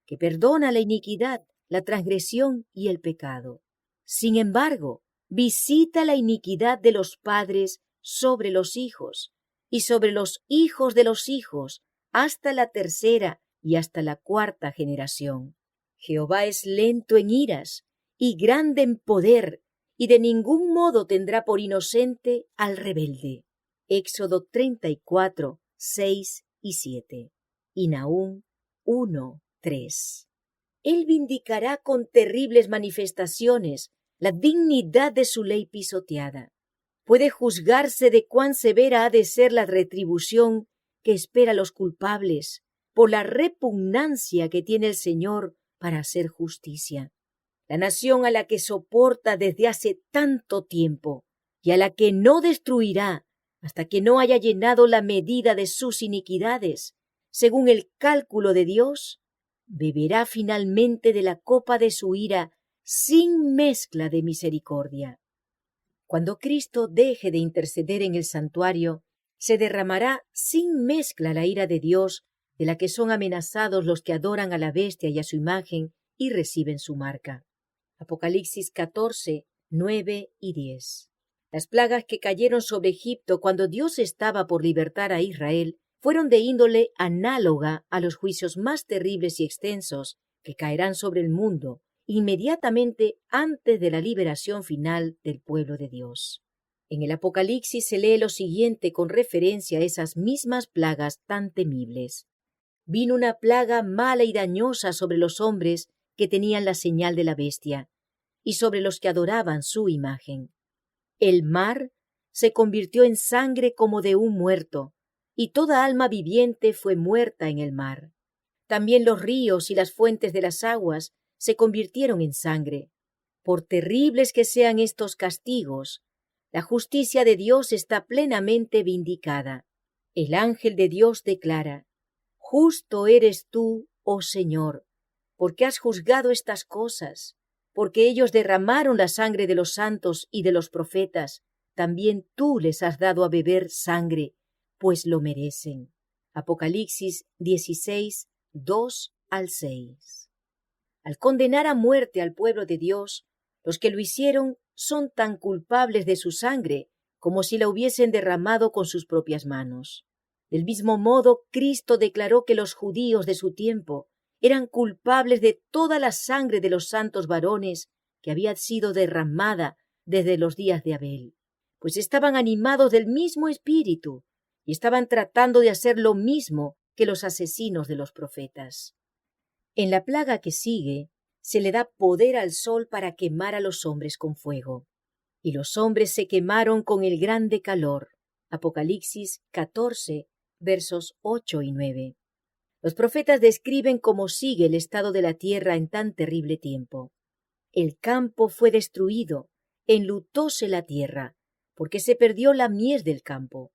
que perdona la iniquidad, la transgresión y el pecado. Sin embargo, visita la iniquidad de los padres sobre los hijos, y sobre los hijos de los hijos, hasta la 3ª y hasta la 4ª generación. Jehová es lento en iras y grande en poder, y de ningún modo tendrá por inocente al rebelde. Éxodo 34, 6 y 7. Y Nahum 1, 3. Él vindicará con terribles manifestaciones la dignidad de su ley pisoteada. Puede juzgarse de cuán severa ha de ser la retribución que espera a los culpables por la repugnancia que tiene el Señor para hacer justicia. La nación a la que soporta desde hace tanto tiempo y a la que no destruirá hasta que no haya llenado la medida de sus iniquidades, según el cálculo de Dios, beberá finalmente de la copa de su ira sin mezcla de misericordia. Cuando Cristo deje de interceder en el santuario, se derramará sin mezcla la ira de Dios, de la que son amenazados los que adoran a la bestia y a su imagen y reciben su marca. Apocalipsis 14, 9 y 10. Las plagas que cayeron sobre Egipto cuando Dios estaba por libertar a Israel fueron de índole análoga a los juicios más terribles y extensos que caerán sobre el mundo inmediatamente antes de la liberación final del pueblo de Dios. En el Apocalipsis se lee lo siguiente con referencia a esas mismas plagas tan temibles. Vino una plaga mala y dañosa sobre los hombres que tenían la señal de la bestia y sobre los que adoraban su imagen. El mar se convirtió en sangre como de un muerto, y toda alma viviente fue muerta en el mar. También los ríos y las fuentes de las aguas se convirtieron en sangre. Por terribles que sean estos castigos, la justicia de Dios está plenamente vindicada. El ángel de Dios declara: Justo eres tú, oh Señor, porque has juzgado estas cosas, porque ellos derramaron la sangre de los santos y de los profetas, también tú les has dado a beber sangre, pues lo merecen. Apocalipsis 16, 2 al 6. Al condenar a muerte al pueblo de Dios, los que lo hicieron son tan culpables de su sangre como si la hubiesen derramado con sus propias manos. Del mismo modo, Cristo declaró que los judíos de su tiempo eran culpables de toda la sangre de los santos varones que había sido derramada desde los días de Abel, pues estaban animados del mismo espíritu y estaban tratando de hacer lo mismo que los asesinos de los profetas. En la plaga que sigue, se le da poder al sol para quemar a los hombres con fuego. Y los hombres se quemaron con el grande calor. Apocalipsis 14, versos 8 y 9. Los profetas describen cómo sigue el estado de la tierra en tan terrible tiempo. El campo fue destruido, enlutóse la tierra, porque se perdió la mies del campo.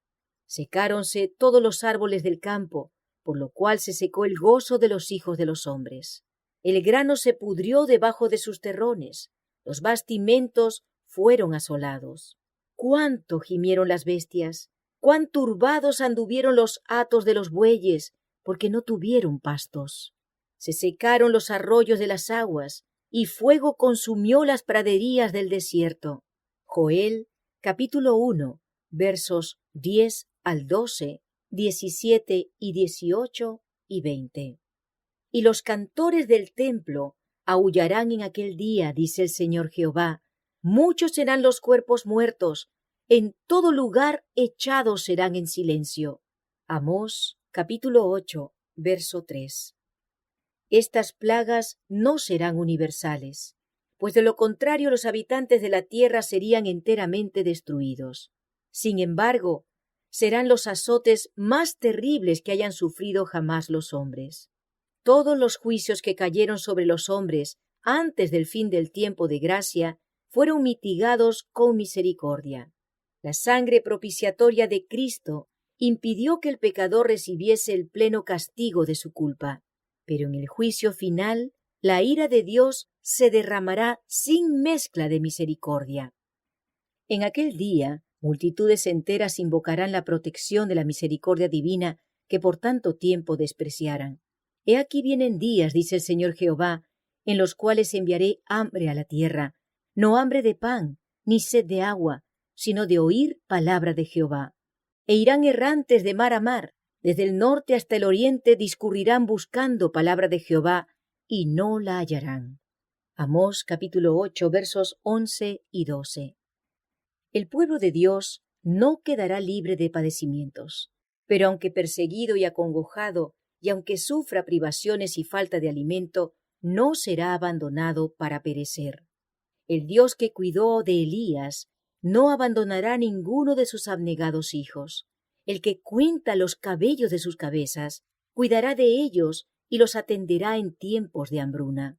Secáronse todos los árboles del campo, por lo cual se secó el gozo de los hijos de los hombres. El grano se pudrió debajo de sus terrones, los bastimentos fueron asolados. Cuánto gimieron las bestias, cuán turbados anduvieron los hatos de los bueyes, porque no tuvieron pastos. Se secaron los arroyos de las aguas, y fuego consumió las praderías del desierto. Joel, capítulo 1, versos 10 al 12, 17 y 18 y 20. Y los cantores del templo aullarán en aquel día, dice el Señor Jehová. Muchos serán los cuerpos muertos, en todo lugar echados serán en silencio. Amós, capítulo 8, verso 3. Estas plagas no serán universales, pues de lo contrario los habitantes de la tierra serían enteramente destruidos. Sin embargo, serán los azotes más terribles que hayan sufrido jamás los hombres. Todos los juicios que cayeron sobre los hombres antes del fin del tiempo de gracia fueron mitigados con misericordia. La sangre propiciatoria de Cristo impidió que el pecador recibiese el pleno castigo de su culpa, pero en el juicio final la ira de Dios se derramará sin mezcla de misericordia. En aquel día, multitudes enteras invocarán la protección de la misericordia divina que por tanto tiempo despreciaran. He aquí vienen días, dice el Señor Jehová, en los cuales enviaré hambre a la tierra, no hambre de pan, ni sed de agua, sino de oír palabra de Jehová. E irán errantes de mar a mar, desde el norte hasta el oriente discurrirán buscando palabra de Jehová, y no la hallarán. Amós capítulo 8, versos 11 y 12. El pueblo de Dios no quedará libre de padecimientos, pero aunque perseguido y acongojado, y aunque sufra privaciones y falta de alimento, no será abandonado para perecer. El Dios que cuidó de Elías no abandonará a ninguno de sus abnegados hijos. El que cuenta los cabellos de sus cabezas, cuidará de ellos y los atenderá en tiempos de hambruna.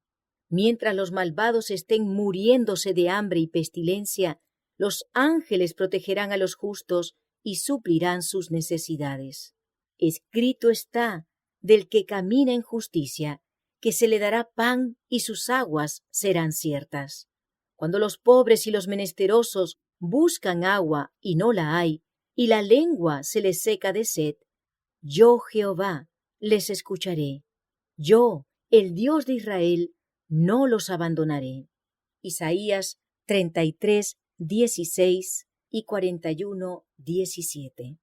Mientras los malvados estén muriéndose de hambre y pestilencia, los ángeles protegerán a los justos y suplirán sus necesidades. Escrito está del que camina en justicia, que se le dará pan y sus aguas serán ciertas. Cuando los pobres y los menesterosos buscan agua y no la hay, y la lengua se les seca de sed, yo, Jehová, les escucharé. Yo, el Dios de Israel, no los abandonaré. Isaías 33, 16 y 41, 17.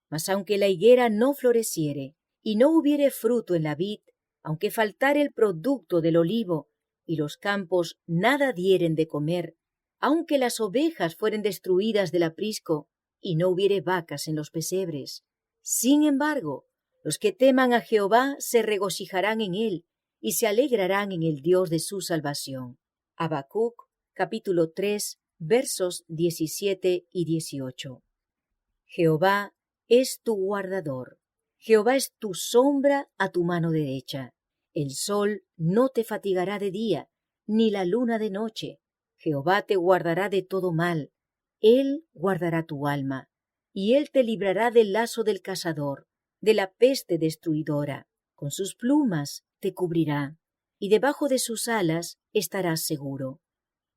Mas aunque la higuera no floreciere, y no hubiere fruto en la vid, aunque faltare el producto del olivo, y los campos nada dieren de comer, aunque las ovejas fueren destruidas del aprisco, y no hubiere vacas en los pesebres. Sin embargo, los que teman a Jehová se regocijarán en él, y se alegrarán en el Dios de su salvación. Habacuc, capítulo 3, versos 17 y 18. Jehová es tu guardador. Jehová es tu sombra a tu mano derecha. El sol no te fatigará de día, ni la luna de noche. Jehová te guardará de todo mal. Él guardará tu alma, y él te librará del lazo del cazador, de la peste destruidora. Con sus plumas te cubrirá, y debajo de sus alas estarás seguro.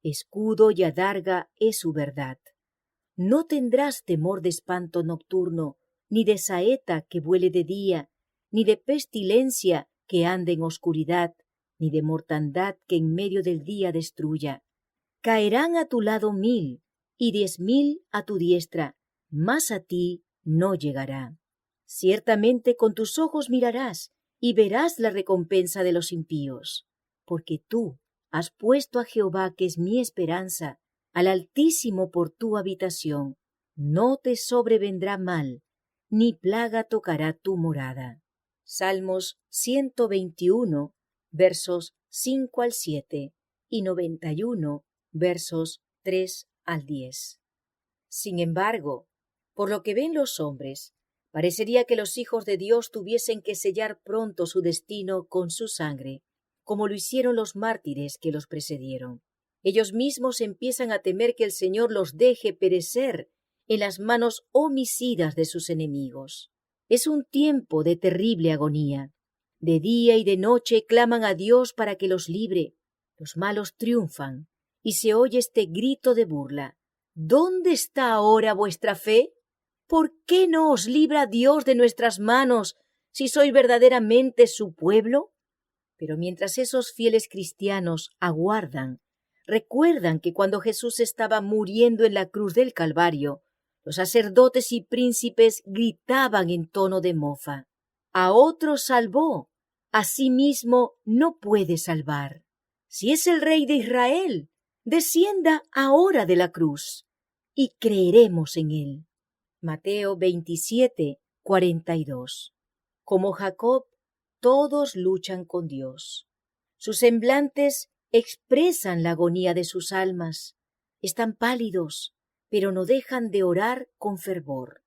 Escudo y adarga es su verdad. no tendrás temor de espanto nocturno, ni de saeta que vuele de día, ni de pestilencia que ande en oscuridad, ni de mortandad que en medio del día destruya. Caerán a tu lado 1000 y 10.000 a tu diestra, mas a ti no llegará. Ciertamente con tus ojos mirarás y verás la recompensa de los impíos, porque tú has puesto a Jehová, que es mi esperanza, al Altísimo por tu habitación. No te sobrevendrá mal, ni plaga tocará tu morada. Salmos 121, versos 5 al 7 y 91, versos 3 al 10. Sin embargo, por lo que ven los hombres, parecería que los hijos de Dios tuviesen que sellar pronto su destino con su sangre, como lo hicieron los mártires que los precedieron. Ellos mismos empiezan a temer que el Señor los deje perecer en las manos homicidas de sus enemigos. Es un tiempo de terrible agonía. De día y de noche claman a Dios para que los libre. Los malos triunfan, y se oye este grito de burla: ¿dónde está ahora vuestra fe? ¿Por qué no os libra Dios de nuestras manos, si sois verdaderamente su pueblo? Pero mientras esos fieles cristianos aguardan, recuerdan que cuando Jesús estaba muriendo en la cruz del Calvario, los sacerdotes y príncipes gritaban en tono de mofa: a otro salvó, a sí mismo no puede salvar. Si es el Rey de Israel, descienda ahora de la cruz, y creeremos en él. Mateo 27, 42. Como Jacob, todos luchan con Dios. Sus semblantes expresan la agonía de sus almas. Están pálidos, pero no dejan de orar con fervor.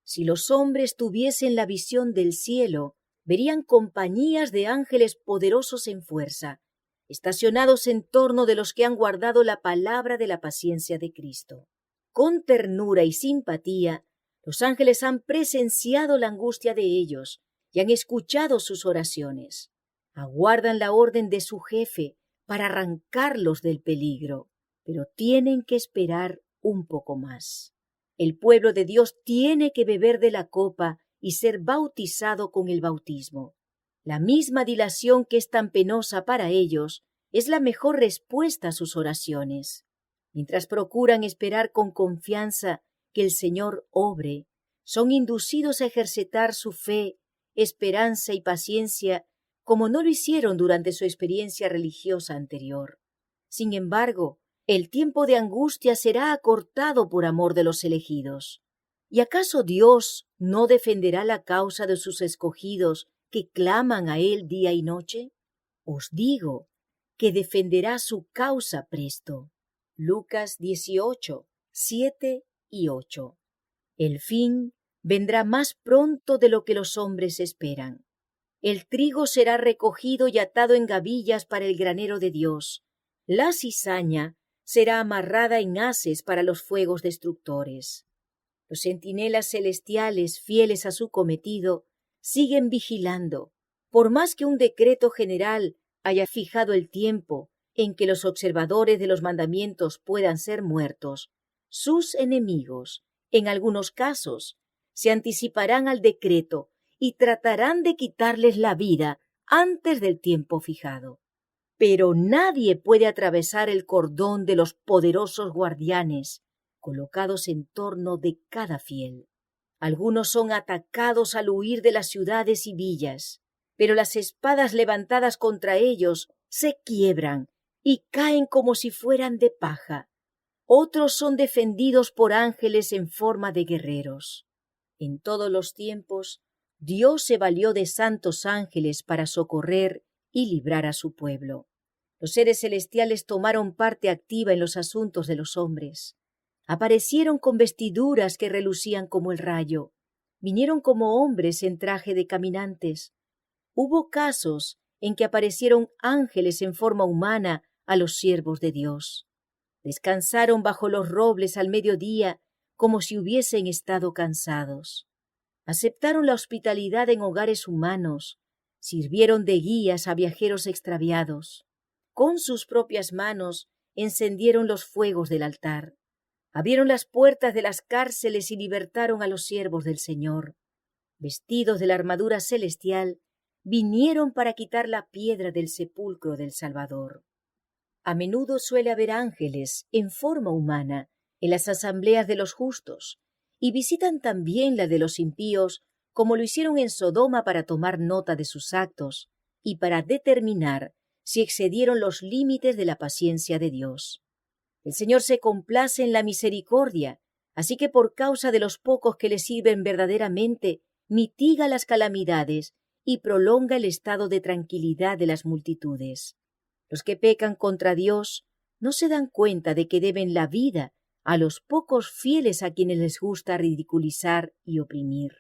Si los hombres tuviesen la visión del cielo, verían compañías de ángeles poderosos en fuerza, estacionados en torno de los que han guardado la palabra de la paciencia de Cristo. Con ternura y simpatía, los ángeles han presenciado la angustia de ellos y han escuchado sus oraciones. Aguardan la orden de su jefe para arrancarlos del peligro, pero tienen que esperar un poco más. El pueblo de Dios tiene que beber de la copa y ser bautizado con el bautismo. La misma dilación que es tan penosa para ellos es la mejor respuesta a sus oraciones. Mientras procuran esperar con confianza que el Señor obre, son inducidos a ejercitar su fe, esperanza y paciencia como no lo hicieron durante su experiencia religiosa anterior. Sin embargo, el tiempo de angustia será acortado por amor de los elegidos. ¿Y acaso Dios no defenderá la causa de sus escogidos que claman a Él día y noche? Os digo que defenderá su causa presto. Lucas 18, 7 y 8. El fin vendrá más pronto de lo que los hombres esperan. El trigo será recogido y atado en gavillas para el granero de Dios. La cizaña será amarrada en haces para los fuegos destructores. Los centinelas celestiales, fieles a su cometido, siguen vigilando, por más que un decreto general haya fijado el tiempo en que los observadores de los mandamientos puedan ser muertos. Sus enemigos, en algunos casos, se anticiparán al decreto y tratarán de quitarles la vida antes del tiempo fijado. Pero nadie puede atravesar el cordón de los poderosos guardianes colocados en torno de cada fiel. Algunos son atacados al huir de las ciudades y villas, pero las espadas levantadas contra ellos se quiebran y caen como si fueran de paja. Otros son defendidos por ángeles en forma de guerreros. En todos los tiempos, Dios se valió de santos ángeles para socorrer y librar a su pueblo. Los seres celestiales tomaron parte activa en los asuntos de los hombres. Aparecieron con vestiduras que relucían como el rayo. Vinieron como hombres en traje de caminantes. Hubo casos en que aparecieron ángeles en forma humana a los siervos de Dios. Descansaron bajo los robles al mediodía como si hubiesen estado cansados. Aceptaron la hospitalidad en hogares humanos, sirvieron de guías a viajeros extraviados. Con sus propias manos encendieron los fuegos del altar. Abrieron las puertas de las cárceles y libertaron a los siervos del Señor. Vestidos de la armadura celestial, vinieron para quitar la piedra del sepulcro del Salvador. A menudo suele haber ángeles en forma humana en las asambleas de los justos, y visitan también la de los impíos, como lo hicieron en Sodoma para tomar nota de sus actos y para determinar si excedieron los límites de la paciencia de Dios. El Señor se complace en la misericordia, así que por causa de los pocos que le sirven verdaderamente, mitiga las calamidades y prolonga el estado de tranquilidad de las multitudes. Los que pecan contra Dios no se dan cuenta de que deben la vida a los pocos fieles a quienes les gusta ridiculizar y oprimir.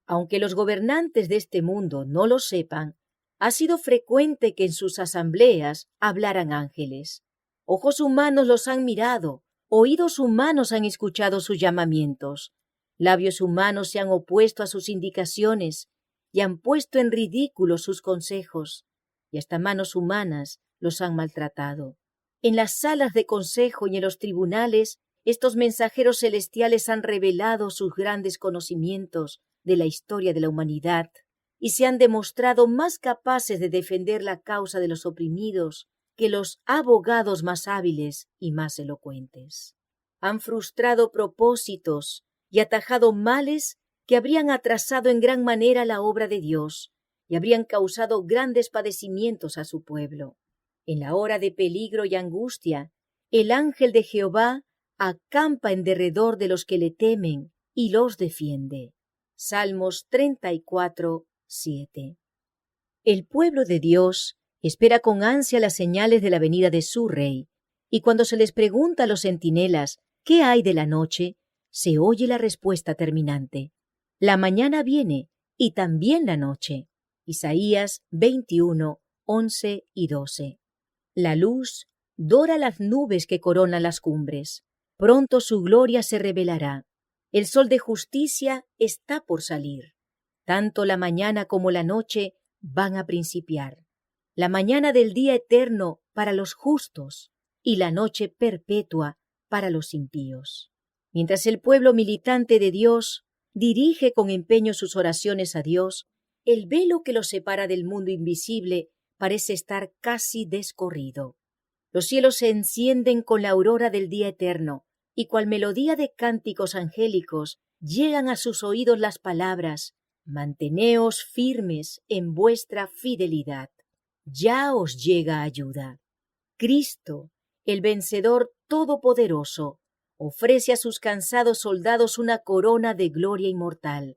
Aunque los gobernantes de este mundo no lo sepan, ha sido frecuente que en sus asambleas hablaran ángeles. Ojos humanos los han mirado, oídos humanos han escuchado sus llamamientos, labios humanos se han opuesto a sus indicaciones y han puesto en ridículo sus consejos, y hasta manos humanas los han maltratado. En las salas de consejo y en los tribunales, estos mensajeros celestiales han revelado sus grandes conocimientos de la historia de la humanidad y se han demostrado más capaces de defender la causa de los oprimidos que los abogados más hábiles y más elocuentes. Han frustrado propósitos y atajado males que habrían atrasado en gran manera la obra de Dios y habrían causado grandes padecimientos a su pueblo. En la hora de peligro y angustia, el ángel de Jehová acampa en derredor de los que le temen y los defiende. Salmos 34, 7. El pueblo de Dios espera con ansia las señales de la venida de su Rey, y cuando se les pregunta a los centinelas ¿qué hay de la noche?, se oye la respuesta terminante: la mañana viene y también la noche. Isaías 21, 11 y 12. La luz dora las nubes que coronan las cumbres. Pronto su gloria se revelará. El sol de justicia está por salir. Tanto la mañana como la noche van a principiar. La mañana del día eterno para los justos y la noche perpetua para los impíos. Mientras el pueblo militante de Dios dirige con empeño sus oraciones a Dios, el velo que los separa del mundo invisible parece estar casi descorrido. Los cielos se encienden con la aurora del día eterno, y cual melodía de cánticos angélicos llegan a sus oídos las palabras: manteneos firmes en vuestra fidelidad. Ya os llega ayuda. Cristo, el vencedor todopoderoso, ofrece a sus cansados soldados una corona de gloria inmortal,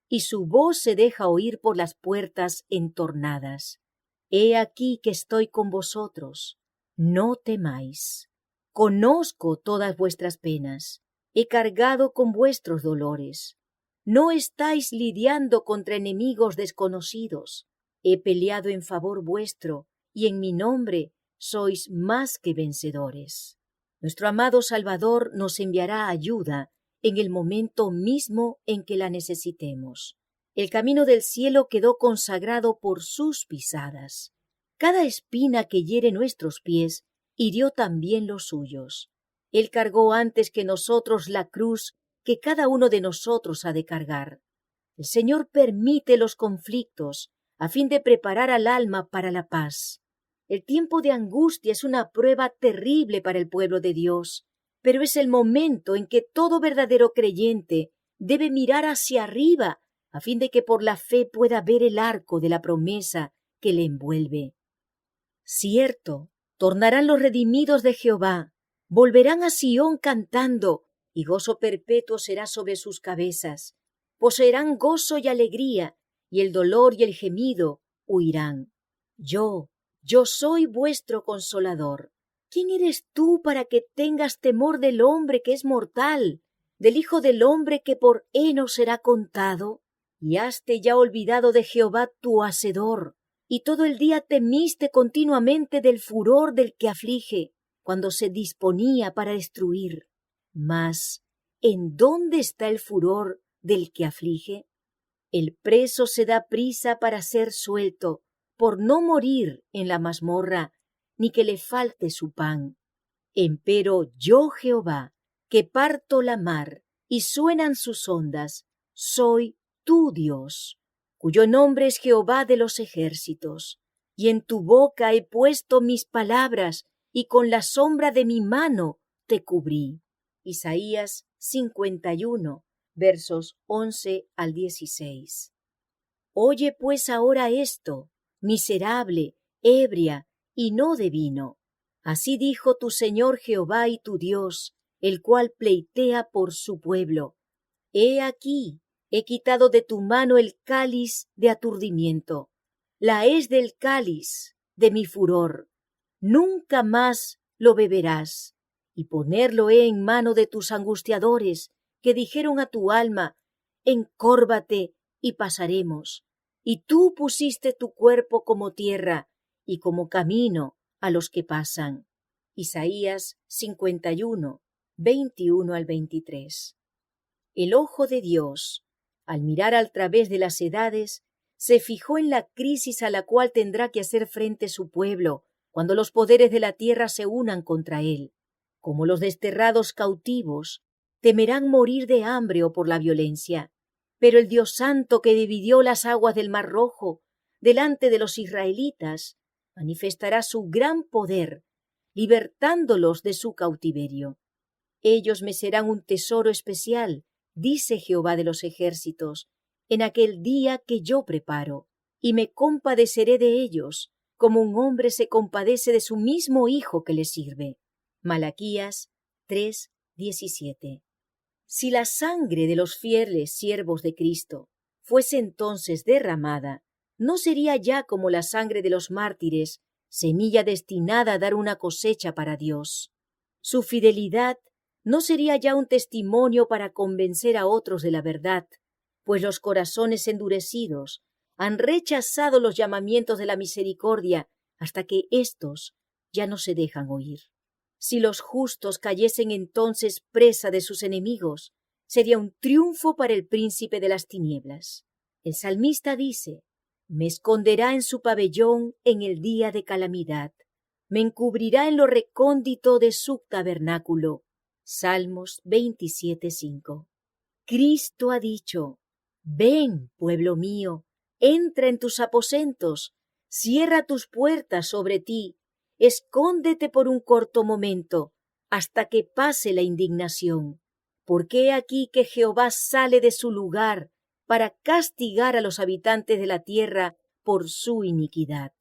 y su voz se deja oír por las puertas entornadas. He aquí que estoy con vosotros, no temáis. Conozco todas vuestras penas, he cargado con vuestros dolores. No estáis lidiando contra enemigos desconocidos. He peleado en favor vuestro, y en mi nombre sois más que vencedores. Nuestro amado Salvador nos enviará ayuda en el momento mismo en que la necesitemos. El camino del cielo quedó consagrado por sus pisadas. Cada espina que hiere nuestros pies hirió también los suyos. Él cargó antes que nosotros la cruz que cada uno de nosotros ha de cargar. El Señor permite los conflictos a fin de preparar al alma para la paz. El tiempo de angustia es una prueba terrible para el pueblo de Dios, pero es el momento en que todo verdadero creyente debe mirar hacia arriba a fin de que por la fe pueda ver el arco de la promesa que le envuelve. Cierto, tornarán los redimidos de Jehová, volverán a Sión cantando, y gozo perpetuo será sobre sus cabezas. Poseerán gozo y alegría, y el dolor y el gemido huirán. Yo soy vuestro consolador. ¿Quién eres tú para que tengas temor del hombre que es mortal, del hijo del hombre que por heno será contado? Y haste ya olvidado de Jehová tu hacedor, y todo el día temiste continuamente del furor del que aflige, cuando se disponía para destruir. Mas, ¿en dónde está el furor del que aflige? El preso se da prisa para ser suelto, por no morir en la mazmorra, ni que le falte su pan. Empero yo, Jehová, que parto la mar y suenan sus ondas, soy tu Dios, cuyo nombre es Jehová de los ejércitos. Y en tu boca he puesto mis palabras, y con la sombra de mi mano te cubrí. Isaías 51, versos 11 al 16. Oye pues ahora esto, miserable, ebria, y no de vino. Así dijo tu Señor Jehová y tu Dios, el cual pleitea por su pueblo. He aquí, he quitado de tu mano el cáliz de aturdimiento, la hez del cáliz de mi furor. Nunca más lo beberás, y ponerlo he en mano de tus angustiadores, que dijeron a tu alma, encórvate y pasaremos. Y tú pusiste tu cuerpo como tierra y como camino a los que pasan. Isaías 51, 21 al 23. El ojo de Dios, al mirar al través de las edades, se fijó en la crisis a la cual tendrá que hacer frente su pueblo cuando los poderes de la tierra se unan contra él. Como los desterrados cautivos, temerán morir de hambre o por la violencia. Pero el Dios Santo que dividió las aguas del Mar Rojo delante de los israelitas manifestará su gran poder, libertándolos de su cautiverio. Ellos me serán un tesoro especial, dice Jehová de los ejércitos, en aquel día que yo preparo, y me compadeceré de ellos, como un hombre se compadece de su mismo hijo que le sirve. Malaquías 3:17. Si la sangre de los fieles siervos de Cristo fuese entonces derramada, no sería ya como la sangre de los mártires, semilla destinada a dar una cosecha para Dios. Su fidelidad no sería ya un testimonio para convencer a otros de la verdad, pues los corazones endurecidos han rechazado los llamamientos de la misericordia hasta que éstos ya no se dejan oír. Si los justos cayesen entonces presa de sus enemigos, sería un triunfo para el príncipe de las tinieblas. El salmista dice, me esconderá en su pabellón en el día de calamidad, me encubrirá en lo recóndito de su tabernáculo. Salmos 27:5. Cristo ha dicho, ven, pueblo mío, entra en tus aposentos, cierra tus puertas sobre ti, escóndete por un corto momento, hasta que pase la indignación. Porque he aquí que Jehová sale de su lugar para castigar a los habitantes de la tierra por su iniquidad.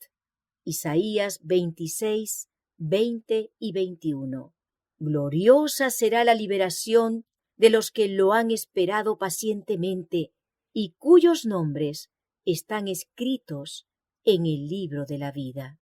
Isaías 26, 20 y 21. Gloriosa será la liberación de los que lo han esperado pacientemente y cuyos nombres están escritos en el libro de la vida.